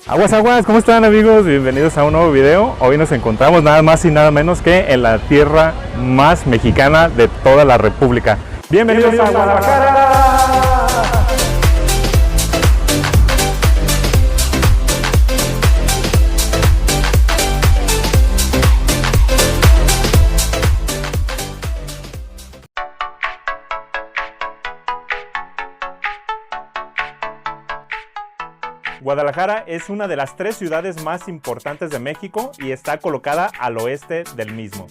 Aguas, aguas, ¿cómo están amigos? Bienvenidos a un nuevo video. Hoy nos encontramos nada más y nada menos que en la tierra más mexicana de toda la República. Bienvenidos a Guadalajara. Guadalajara es una de las 3 ciudades más importantes de México y está colocada al oeste del mismo.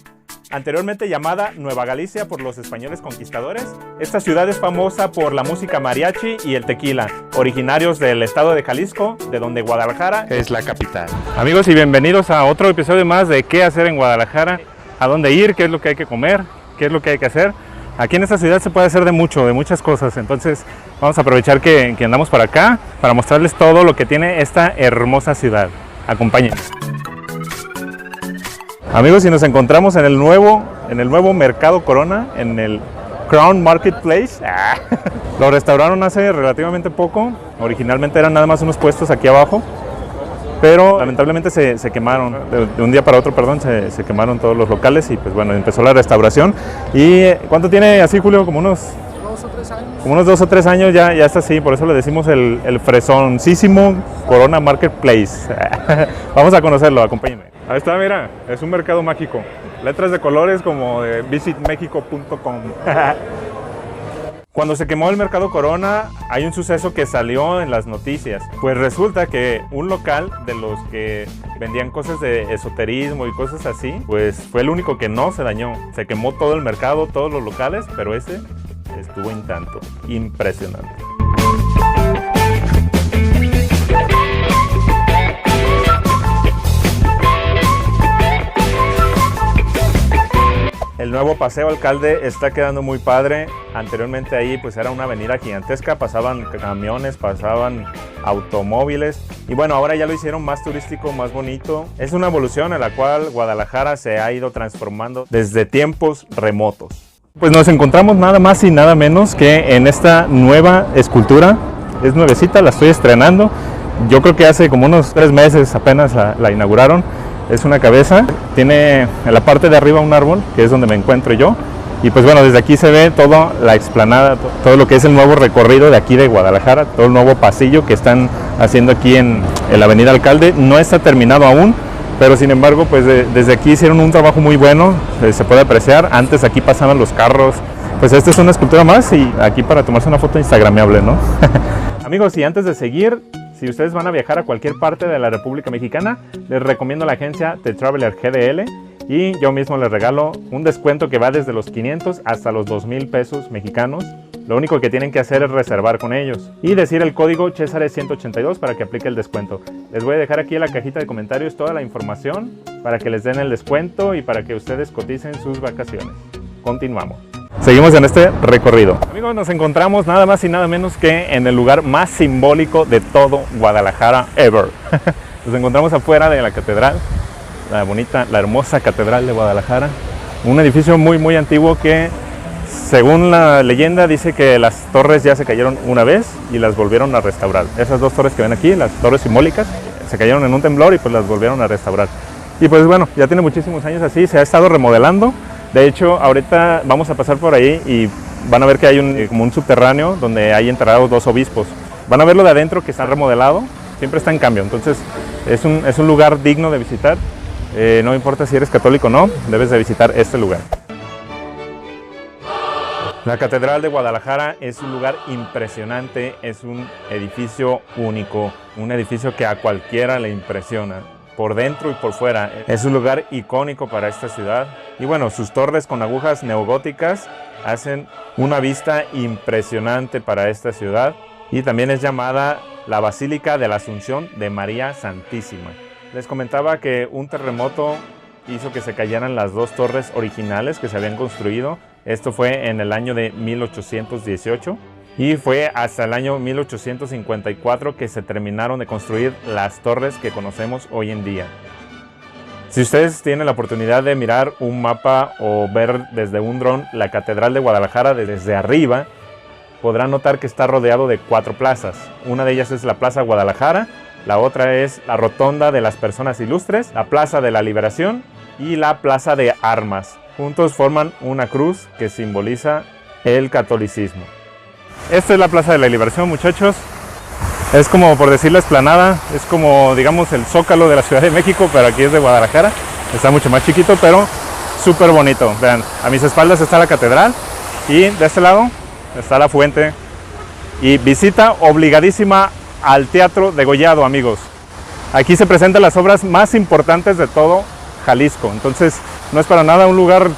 Anteriormente llamada Nueva Galicia por los españoles conquistadores, esta ciudad es famosa por la música mariachi y el tequila, originarios del estado de Jalisco, de donde Guadalajara es la capital. Amigos, y bienvenidos a otro episodio más de qué hacer en Guadalajara, a dónde ir, qué es lo que hay que comer, qué es lo que hay que hacer. Aquí en esta ciudad se puede hacer de muchas cosas, entonces vamos a aprovechar que andamos por acá para mostrarles todo lo que tiene esta hermosa ciudad. Acompáñenme. Amigos, y nos encontramos en el nuevo Mercado Corona, en el Crown Marketplace. Lo restauraron hace relativamente poco, originalmente eran nada más unos puestos aquí abajo, pero lamentablemente se quemaron, de un día para otro, perdón, se quemaron todos los locales y pues bueno, empezó la restauración. ¿Y cuánto tiene así, Julio? Como unos 2 o 3 años. Como unos 2 o 3 años ya está así, por eso le decimos el fresoncísimo Corona Marketplace. Vamos a conocerlo, acompáñenme. Ahí está, mira, es un mercado mágico. Letras de colores como de visitmexico.com. Cuando se quemó el Mercado Corona, hay un suceso que salió en las noticias. Pues resulta que un local de los que vendían cosas de esoterismo y cosas así, pues fue el único que no se dañó. Se quemó todo el mercado, todos los locales, pero ese estuvo intacto. Impresionante. El nuevo Paseo Alcalde está quedando muy padre. Anteriormente ahí pues era una avenida gigantesca, pasaban camiones, pasaban automóviles y bueno, ahora ya lo hicieron más turístico, más bonito. Es una evolución en la cual Guadalajara se ha ido transformando desde tiempos remotos. Pues nos encontramos nada más y nada menos que en esta nueva escultura. Es nuevecita, la estoy estrenando. Yo creo que hace como unos 3 meses apenas la inauguraron. Es una cabeza, tiene en la parte de arriba un árbol, que es donde me encuentro yo. Y pues bueno, desde aquí se ve toda la explanada, todo lo que es el nuevo recorrido de aquí de Guadalajara, todo el nuevo pasillo que están haciendo aquí en la Avenida Alcalde. No está terminado aún, pero sin embargo, pues desde aquí hicieron un trabajo muy bueno, se puede apreciar. Antes aquí pasaban los carros, pues esta es una escultura más y aquí para tomarse una foto instagramiable, ¿no? Amigos, y antes de seguir, si ustedes van a viajar a cualquier parte de la República Mexicana, les recomiendo la agencia The Traveler GDL y yo mismo les regalo un descuento que va desde los 500 hasta los 2,000 pesos mexicanos. Lo único que tienen que hacer es reservar con ellos y decir el código Cesare182 para que aplique el descuento. Les voy a dejar aquí en la cajita de comentarios toda la información para que les den el descuento y para que ustedes coticen sus vacaciones. Continuamos. Seguimos en este recorrido. Amigos, nos encontramos nada más y nada menos que en el lugar más simbólico de todo Guadalajara ever. Nos encontramos afuera de la catedral, la hermosa catedral de Guadalajara. Un edificio muy antiguo que, según la leyenda, dice que las torres ya se cayeron una vez y las volvieron a restaurar. Esas 2 torres que ven aquí, las torres simbólicas, se cayeron en un temblor y pues las volvieron a restaurar. Y pues bueno, ya tiene muchísimos años así, se ha estado remodelando. De hecho, ahorita vamos a pasar por ahí y van a ver que hay como un subterráneo donde hay enterrados 2 obispos. Van a verlo de adentro que está remodelado, siempre está en cambio. Entonces es un lugar digno de visitar. No importa si eres católico o no, debes de visitar este lugar. La Catedral de Guadalajara es un lugar impresionante, es un edificio único, un edificio que a cualquiera le impresiona. Por dentro y por fuera. Es un lugar icónico para esta ciudad. Y bueno, sus torres con agujas neogóticas hacen una vista impresionante para esta ciudad. Y también es llamada la Basílica de la Asunción de María Santísima. Les comentaba que un terremoto hizo que se cayeran las 2 torres originales que se habían construido. Esto fue en el año de 1818. Y fue hasta el año 1854 que se terminaron de construir las torres que conocemos hoy en día. Si ustedes tienen la oportunidad de mirar un mapa o ver desde un dron la Catedral de Guadalajara desde arriba, podrán notar que está rodeado de 4 plazas. Una de ellas es la Plaza Guadalajara, La otra es la Rotonda de las Personas Ilustres, la Plaza de la Liberación y la Plaza de Armas. Juntos forman una cruz que simboliza el catolicismo. Esta es la Plaza de la Liberación, muchachos. Es como, por decir, la explanada, es como, digamos, el Zócalo de la Ciudad de México, pero aquí es de Guadalajara. Está mucho más chiquito, pero súper bonito. Vean, a mis espaldas está la catedral y de este lado está la fuente. Y visita obligadísima al Teatro Degollado, amigos. Aquí se presentan las obras más importantes de todo Jalisco. Entonces, no es para nada un lugar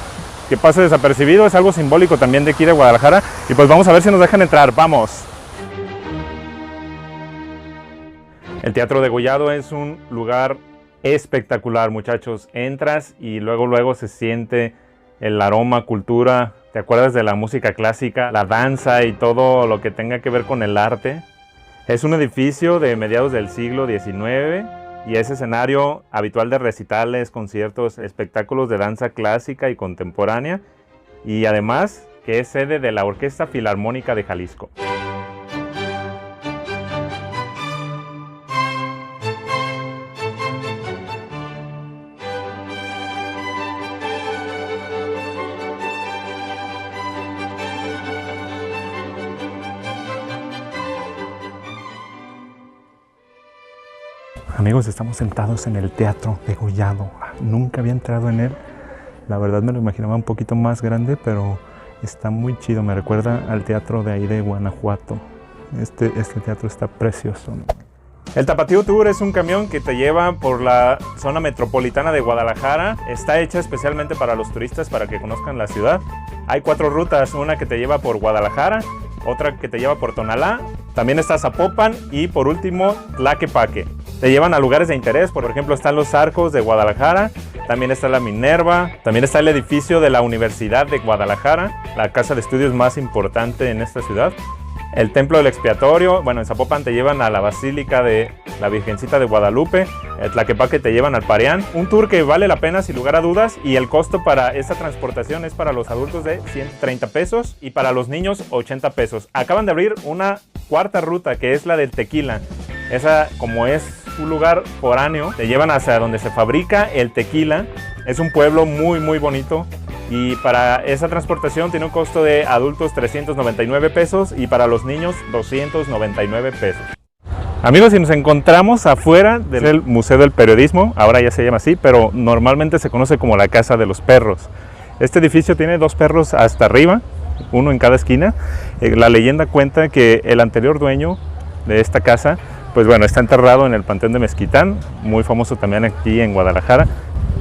que pase desapercibido, es algo simbólico también de aquí de Guadalajara. Y pues vamos a ver si nos dejan entrar, vamos. El Teatro Degollado es un lugar espectacular, muchachos. Entras y luego se siente el aroma, cultura. ¿Te acuerdas de la música clásica, la danza y todo lo que tenga que ver con el arte? Es un edificio de mediados del siglo XIX y es escenario habitual de recitales, conciertos, espectáculos de danza clásica y contemporánea. Y además que es sede de la Orquesta Filarmónica de Jalisco. Amigos, estamos sentados en el Teatro Degollado. Nunca había entrado en él. La verdad me lo imaginaba un poquito más grande, pero está muy chido. Me recuerda al teatro de ahí de Guanajuato. Este teatro está precioso, ¿no? El Tapatío Tour es un camión que te lleva por la zona metropolitana de Guadalajara. Está hecha especialmente para los turistas, para que conozcan la ciudad. Hay 4 rutas, una que te lleva por Guadalajara, otra que te lleva por Tonalá, también está Zapopan y por último Tlaquepaque. Te llevan a lugares de interés, por ejemplo están los Arcos de Guadalajara, también está la Minerva, también está el edificio de la Universidad de Guadalajara, la casa de estudios más importante en esta ciudad. El Templo del Expiatorio, bueno, en Zapopan te llevan a la Basílica de la Virgencita de Guadalupe, en Tlaquepaque te llevan al Parián. Un tour que vale la pena sin lugar a dudas y el costo para esta transportación es para los adultos de 130 pesos y para los niños 80 pesos. Acaban de abrir una 4ª ruta que es la del tequila. Esa, como es un lugar foráneo, te llevan hacia donde se fabrica el tequila. Es un pueblo muy bonito. Y para esa transportación tiene un costo de adultos 399 pesos y para los niños 299 pesos. Amigos, si nos encontramos afuera del Museo del Periodismo, ahora ya se llama así, pero normalmente se conoce como la Casa de los Perros. Este edificio tiene 2 perros hasta arriba, uno en cada esquina. La leyenda cuenta que el anterior dueño de esta casa, pues bueno, está enterrado en el Panteón de Mezquitán, muy famoso también aquí en Guadalajara.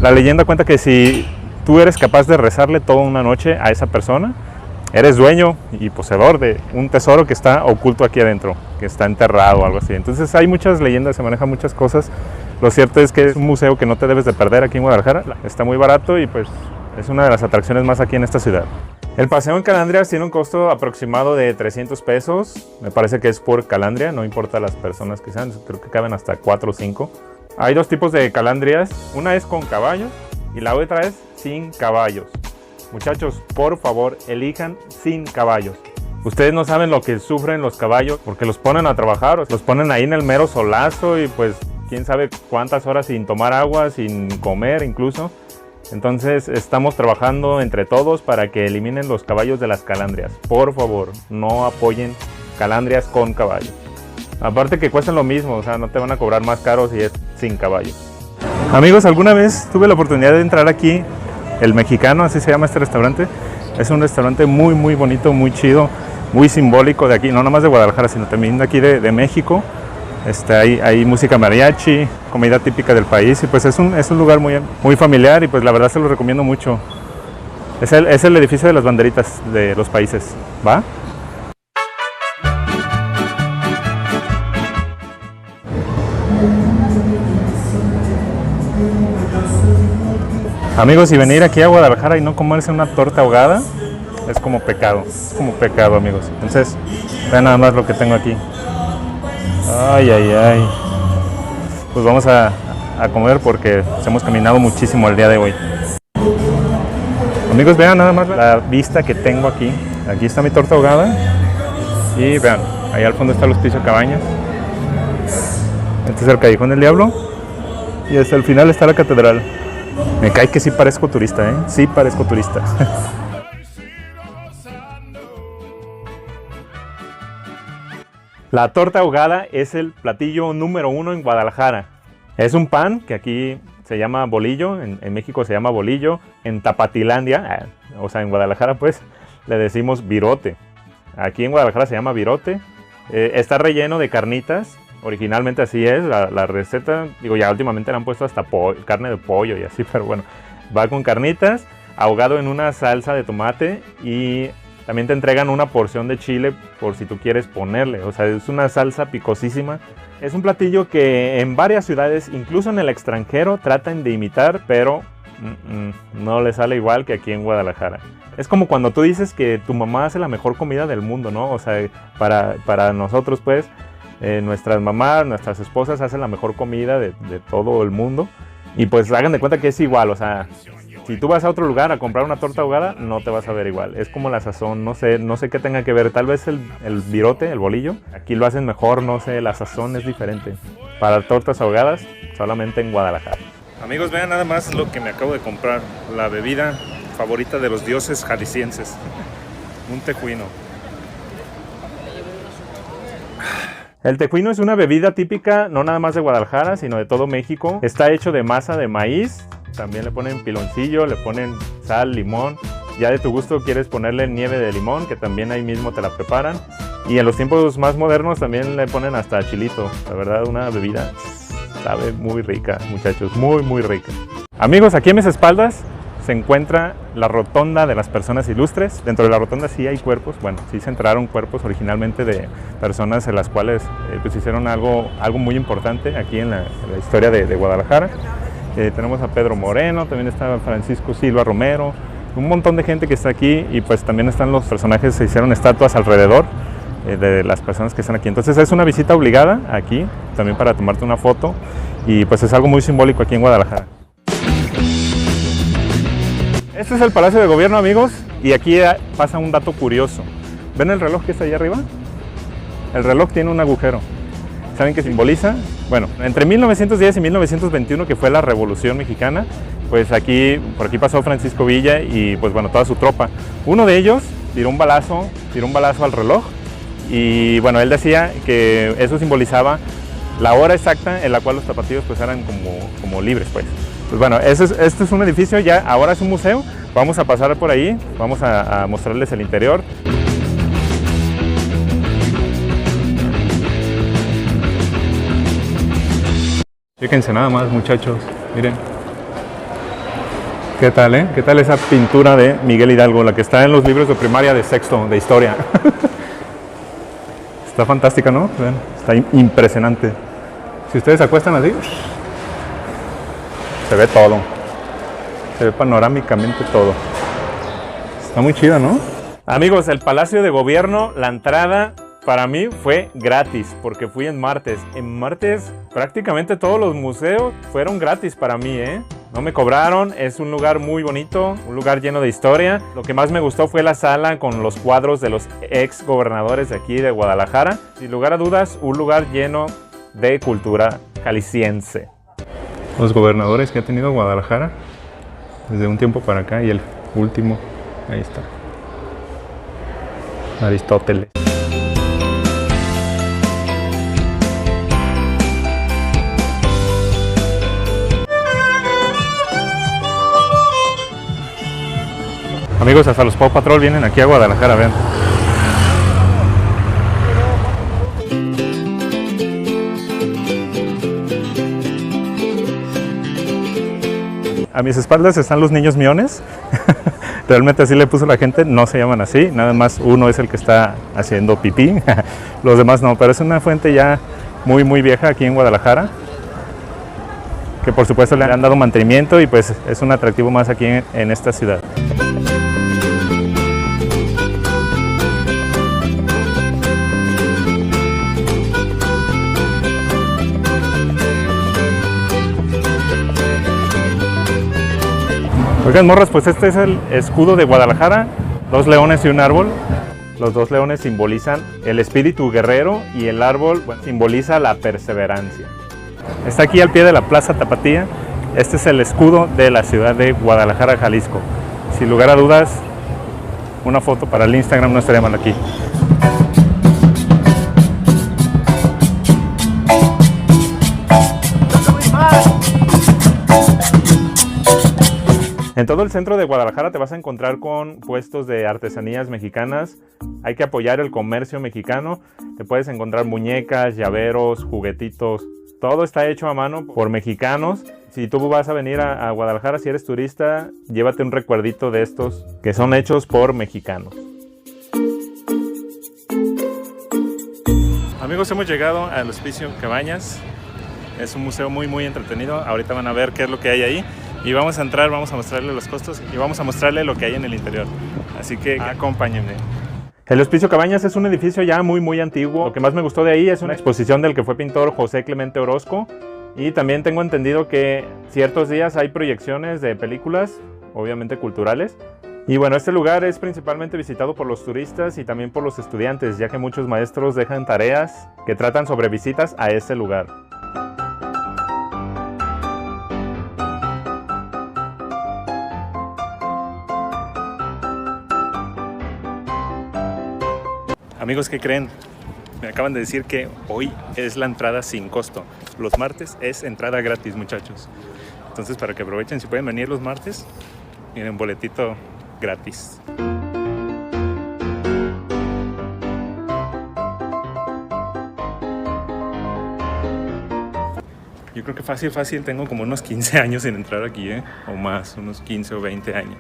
La leyenda cuenta que si tú eres capaz de rezarle toda una noche a esa persona, eres dueño y poseedor de un tesoro que está oculto aquí adentro, que está enterrado o algo así. Entonces hay muchas leyendas, se manejan muchas cosas. Lo cierto es que es un museo que no te debes de perder aquí en Guadalajara. Está muy barato y pues es una de las atracciones más aquí en esta ciudad. El paseo en calandrias tiene un costo aproximado de 300 pesos. Me parece que es por calandria, no importa las personas que sean, creo que caben hasta 4 o 5. Hay 2 tipos de calandrias, una es con caballos y la otra es sin caballos. Muchachos, por favor, elijan sin caballos. Ustedes no saben lo que sufren los caballos porque los ponen a trabajar, los ponen ahí en el mero solazo y pues quién sabe cuántas horas sin tomar agua, sin comer incluso. Entonces estamos trabajando entre todos para que eliminen los caballos de las calandrias. Por favor, no apoyen calandrias con caballos. Aparte que cuestan lo mismo, o sea, no te van a cobrar más caro si es sin caballos. Amigos, alguna vez tuve la oportunidad de entrar aquí, El Mexicano, así se llama este restaurante. Es un restaurante muy bonito, muy chido, muy simbólico de aquí, no nomás de Guadalajara, sino también de aquí de México. Hay música mariachi, comida típica del país y pues es un lugar muy familiar y pues la verdad se lo recomiendo mucho. Es el edificio de las banderitas de los países, ¿va? Amigos, y venir aquí a Guadalajara y no comerse una torta ahogada es como pecado, amigos. Entonces, vean nada más lo que tengo aquí. Ay. Pues vamos a comer porque hemos caminado muchísimo el día de hoy. Amigos, vean nada más la vista que tengo aquí. Aquí está mi torta ahogada y vean, ahí al fondo está el Hospicio Cabañas. Este es el Callejón del Diablo y hasta el final está la catedral. Me cae que sí parezco turista, ¿eh? Sí parezco turista. La torta ahogada es el platillo número 1 en Guadalajara. Es un pan que aquí se llama bolillo, en México se llama bolillo, en Tapatilandia, o sea en Guadalajara pues le decimos virote. Aquí en Guadalajara se llama virote. Está relleno de carnitas, originalmente así es la receta, digo ya últimamente le han puesto hasta carne de pollo y así, pero bueno, va con carnitas, ahogado en una salsa de tomate y también te entregan una porción de chile por si tú quieres ponerle, o sea es una salsa picosísima. Es un platillo que en varias ciudades, incluso en el extranjero, tratan de imitar, pero no le sale igual que aquí en Guadalajara. Es como cuando tú dices que tu mamá hace la mejor comida del mundo, ¿no? O sea, para nosotros, pues, nuestras mamás, nuestras esposas hacen la mejor comida de todo el mundo. Y pues hagan de cuenta que es igual, o sea, si tú vas a otro lugar a comprar una torta ahogada, no te vas a ver igual. Es como la sazón, no sé qué tenga que ver. Tal vez el virote, el bolillo, aquí lo hacen mejor, no sé, la sazón es diferente. Para tortas ahogadas, solamente en Guadalajara. Amigos, vean nada más lo que me acabo de comprar. La bebida favorita de los dioses jaliscienses. Un tejuino. El tejuino es una bebida típica, no nada más de Guadalajara, sino de todo México. Está hecho de masa de maíz. También le ponen piloncillo, le ponen sal, limón. Ya de tu gusto quieres ponerle nieve de limón, que también ahí mismo te la preparan. Y en los tiempos más modernos también le ponen hasta chilito. La verdad, una bebida sabe muy rica, muchachos, muy rica. Amigos, aquí a mis espaldas se encuentra la rotonda de las personas ilustres. Dentro de la rotonda sí hay cuerpos, bueno, sí se enterraron cuerpos originalmente de personas en las cuales pues hicieron algo muy importante aquí en la historia de Guadalajara. Tenemos a Pedro Moreno, también está Francisco Silva Romero, un montón de gente que está aquí y pues también están los personajes, se hicieron estatuas alrededor de las personas que están aquí. Entonces es una visita obligada aquí, también para tomarte una foto y pues es algo muy simbólico aquí en Guadalajara. Este es el Palacio de Gobierno, amigos, y aquí pasa un dato curioso. ¿Ven el reloj que está ahí arriba? El reloj tiene un agujero. ¿Saben qué simboliza? Bueno, entre 1910 y 1921, que fue la Revolución Mexicana, pues por aquí pasó Francisco Villa y pues bueno, toda su tropa. Uno de ellos tiró un balazo al reloj y bueno, él decía que eso simbolizaba la hora exacta en la cual los tapatíos pues eran como libres pues. Pues bueno, este es un edificio, ya ahora es un museo, vamos a pasar por ahí, vamos a mostrarles el interior. Fíjense nada más, muchachos, miren. ¿Qué tal, ¿Qué tal esa pintura de Miguel Hidalgo, la que está en los libros de primaria de sexto, de historia? Está fantástica, ¿no? Vean, está impresionante. Si ustedes se acuestan así, se ve todo. Se ve panorámicamente todo. Está muy chida, ¿no? Amigos, el Palacio de Gobierno, la entrada para mí fue gratis, porque fui en martes. En martes prácticamente todos los museos fueron gratis para mí, No me cobraron, es un lugar muy bonito, un lugar lleno de historia. Lo que más me gustó fue la sala con los cuadros de los ex gobernadores de aquí de Guadalajara. Sin lugar a dudas, un lugar lleno de cultura jalisciense. Los gobernadores que ha tenido Guadalajara desde un tiempo para acá y el último, ahí está, Aristóteles. Amigos, hasta los Paw Patrol vienen aquí a Guadalajara, vean. A mis espaldas están los niños miones. Realmente así le puso la gente, no se llaman así, nada más uno es el que está haciendo pipí, los demás no, pero es una fuente ya muy vieja aquí en Guadalajara, que por supuesto le han dado mantenimiento y pues es un atractivo más aquí en esta ciudad. Oigan, morras, pues este es el escudo de Guadalajara, 2 leones y un árbol. Los 2 leones simbolizan el espíritu guerrero y el árbol, bueno, simboliza la perseverancia. Está aquí al pie de la Plaza Tapatía. Este es el escudo de la ciudad de Guadalajara, Jalisco. Sin lugar a dudas, una foto para el Instagram no estaría mal aquí. En todo el centro de Guadalajara te vas a encontrar con puestos de artesanías mexicanas. Hay que apoyar el comercio mexicano. Te puedes encontrar muñecas, llaveros, juguetitos. Todo está hecho a mano por mexicanos. Si tú vas a venir a Guadalajara, si eres turista, llévate un recuerdito de estos que son hechos por mexicanos. Amigos, hemos llegado al Hospicio Cabañas. Es un museo muy entretenido. Ahorita van a ver qué es lo que hay ahí. Y vamos a entrar, vamos a mostrarle los costos y vamos a mostrarle lo que hay en el interior. Así que acompáñenme. El Hospicio Cabañas es un edificio ya muy antiguo. Lo que más me gustó de ahí es una exposición del que fue pintor José Clemente Orozco. Y también tengo entendido que ciertos días hay proyecciones de películas, obviamente culturales. Y bueno, este lugar es principalmente visitado por los turistas y también por los estudiantes, ya que muchos maestros dejan tareas que tratan sobre visitas a este lugar. Amigos, ¿qué creen? Me acaban de decir que hoy es la entrada sin costo. Los martes es entrada gratis, muchachos. Entonces, para que aprovechen, si pueden venir los martes, miren, boletito gratis. Yo creo que fácil, tengo como unos 15 años sin entrar aquí, o más, unos 15 o 20 años.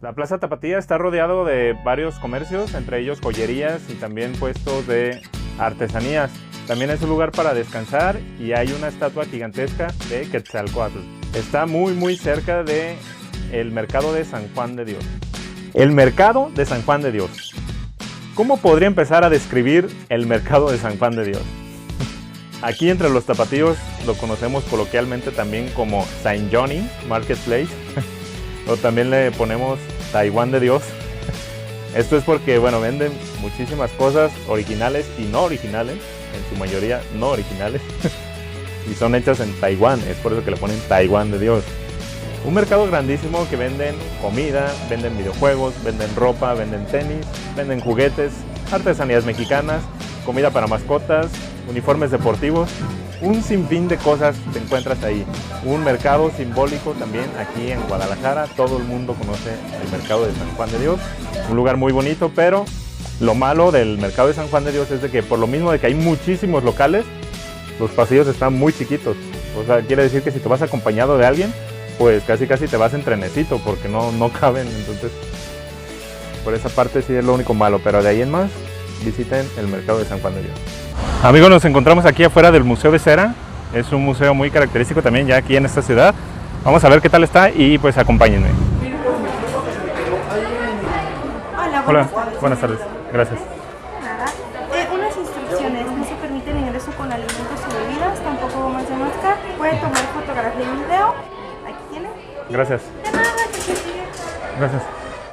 La Plaza Tapatía está rodeado de varios comercios, entre ellos joyerías y también puestos de artesanías. También es un lugar para descansar y hay una estatua gigantesca de Quetzalcóatl. Está muy cerca del mercado de San Juan de Dios. El mercado de San Juan de Dios. ¿Cómo podría empezar a describir el mercado de San Juan de Dios? Aquí entre los tapatíos lo conocemos coloquialmente también como Saint Johnny Marketplace. O también le ponemos Taiwán de Dios. Esto es porque, bueno, venden muchísimas cosas originales y no originales, en su mayoría no originales, y son hechas en Taiwán, es por eso que le ponen Taiwán de Dios. Un mercado grandísimo que venden comida, venden videojuegos, venden ropa, venden tenis, venden juguetes, artesanías mexicanas, comida para mascotas, uniformes deportivos. Un sinfín de cosas te encuentras ahí. Un mercado simbólico también aquí en Guadalajara. Todo el mundo conoce el mercado de San Juan de Dios. Un lugar muy bonito, pero lo malo del mercado de San Juan de Dios es de que por lo mismo de que hay muchísimos locales, los pasillos están muy chiquitos. O sea, quiere decir que si te vas acompañado de alguien, pues casi te vas en trenecito porque no caben. Entonces, por esa parte sí es lo único malo, pero de ahí en más, visiten el mercado de San Juan de Dios. Amigos, nos encontramos aquí afuera del Museo de Cera. Es un museo muy característico también ya aquí en esta ciudad. Vamos a ver qué tal está y pues acompáñenme. Hola, buenas tardes. Gracias. Nada. Unas instrucciones. No se permite el ingreso con alimentos y bebidas, tampoco gomas de mascar. Puede tomar fotografía y video. Aquí tiene. Gracias. De nada, que se sigue. Gracias.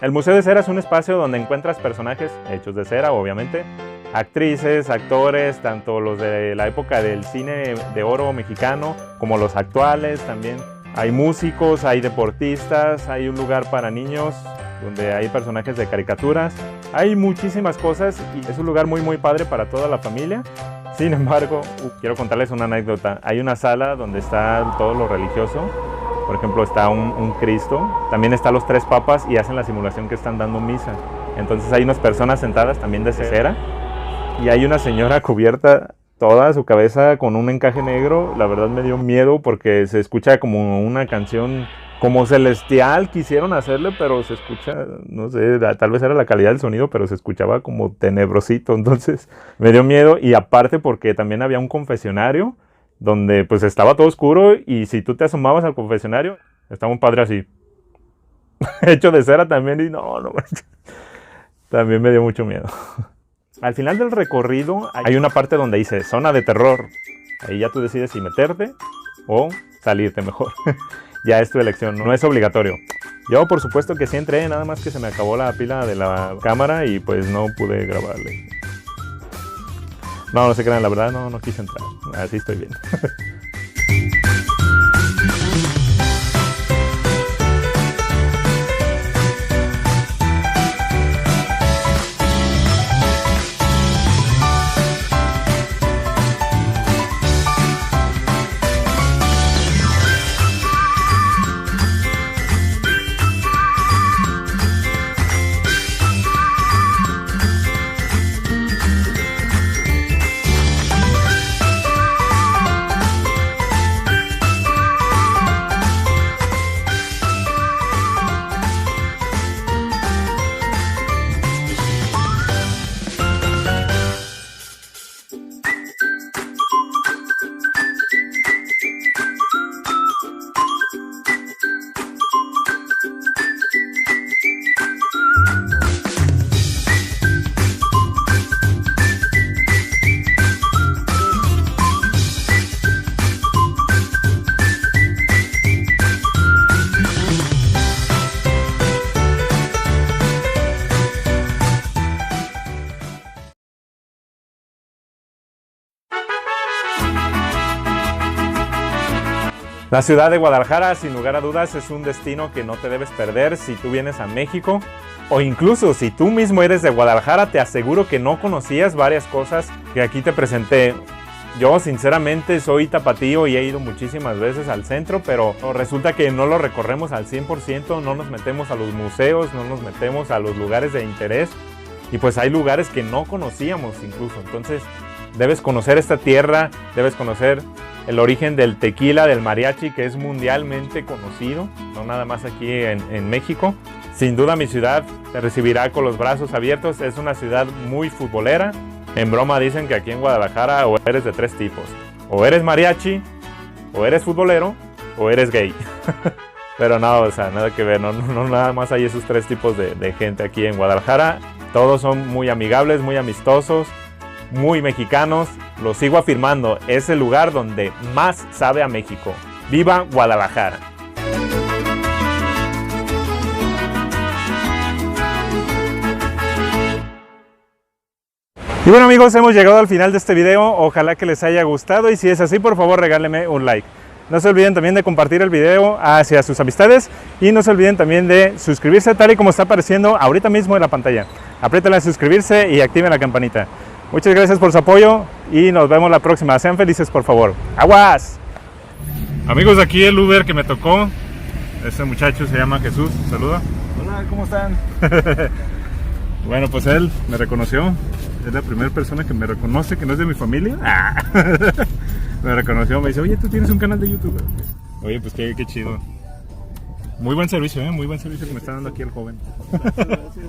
El Museo de Cera es un espacio donde encuentras personajes hechos de cera, obviamente. Actrices, actores, tanto los de la época del cine de oro mexicano como los actuales también. Hay músicos, hay deportistas, hay un lugar para niños donde hay personajes de caricaturas. Hay muchísimas cosas y es un lugar muy padre para toda la familia. Sin embargo, quiero contarles una anécdota. Hay una sala donde está todo lo religioso. Por ejemplo, está un Cristo. También están los tres papas y hacen la simulación que están dando misa. Entonces hay unas personas sentadas también de cera. Y hay una señora cubierta toda su cabeza con un encaje negro. La verdad me dio miedo porque se escucha como una canción como celestial. Quisieron hacerle, pero se escucha, no sé, tal vez era la calidad del sonido, pero se escuchaba como tenebrosito. Entonces me dio miedo y aparte porque también había un confesionario donde pues estaba todo oscuro y si tú te asomabas al confesionario, estaba un padre así, hecho de cera también y no, también me dio mucho miedo. Al final del recorrido hay una parte donde dice zona de terror. Ahí ya tú decides si meterte o salirte mejor. Ya es tu elección, no es obligatorio. Yo por supuesto que sí entré, nada más que se me acabó la pila de la cámara y pues no pude grabarle. No, no se crean, la verdad no quise entrar. Así estoy bien. La ciudad de Guadalajara, sin lugar a dudas, es un destino que no te debes perder si tú vienes a México, o incluso si tú mismo eres de Guadalajara, te aseguro que no conocías varias cosas que aquí te presenté. Yo sinceramente soy tapatío y he ido muchísimas veces al centro, pero resulta que no lo recorremos al 100%, no nos metemos a los museos, no nos metemos a los lugares de interés, y pues hay lugares que no conocíamos incluso. Entonces debes conocer esta tierra, debes conocer el origen del tequila, del mariachi, que es mundialmente conocido, no nada más aquí en México. Sin duda mi ciudad te recibirá con los brazos abiertos. Es una ciudad muy futbolera. En broma dicen que aquí en Guadalajara o eres de 3 tipos. O eres mariachi, o eres futbolero, o eres gay. Pero no, o sea, nada que ver, no nada más hay esos 3 tipos de gente aquí en Guadalajara. Todos son muy amigables, muy amistosos, muy mexicanos. Lo sigo afirmando, es el lugar donde más sabe a México. ¡Viva Guadalajara! Y bueno amigos, hemos llegado al final de este video. Ojalá que les haya gustado, y si es así, por favor regálenme un like. No se olviden también de compartir el video hacia sus amistades, y no se olviden también de suscribirse tal y como está apareciendo ahorita mismo en la pantalla. Apriétenle a suscribirse y activen la campanita. Muchas gracias por su apoyo y nos vemos la próxima. Sean felices, por favor. ¡Aguas! Amigos, aquí el Uber que me tocó. Este muchacho se llama Jesús. Saluda. Hola, ¿cómo están? Bueno, pues él me reconoció. Es la primera persona que me reconoce que no es de mi familia. Me reconoció, me dice, oye, tú tienes un canal de YouTube. Oye, pues qué chido. Muy buen servicio, muy buen servicio que me está dando aquí el joven. Gracias.